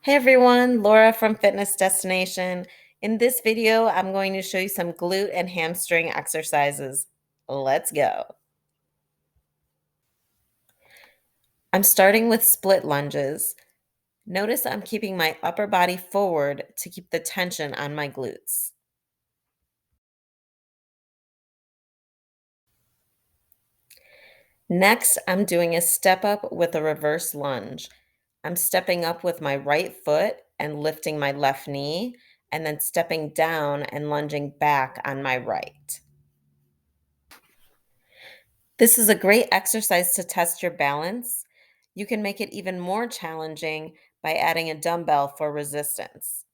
Hey everyone, Laura from Fitness Destination. In this video, I'm going to show you some glute and hamstring exercises. Let's go. I'm starting with split lunges. Notice I'm keeping my upper body forward to keep the tension on my glutes. Next, I'm doing a step up with a reverse lunge. I'm stepping up with my right foot and lifting my left knee, and then stepping down and lunging back on my right. This is a great exercise to test your balance. You can make it even more challenging by adding a dumbbell for resistance.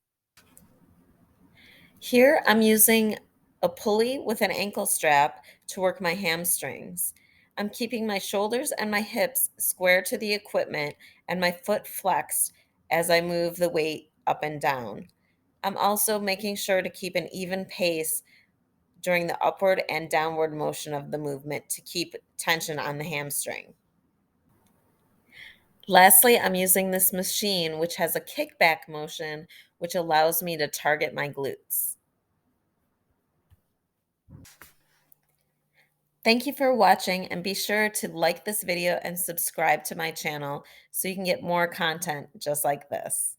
Here, I'm using a pulley with an ankle strap to work my hamstrings. I'm keeping my shoulders and my hips square to the equipment and my foot flexed as I move the weight up and down. I'm also making sure to keep an even pace during the upward and downward motion of the movement to keep tension on the hamstring. Lastly, I'm using this machine, which has a kickback motion, which allows me to target my glutes. Thank you for watching, and be sure to like this video and subscribe to my channel so you can get more content just like this.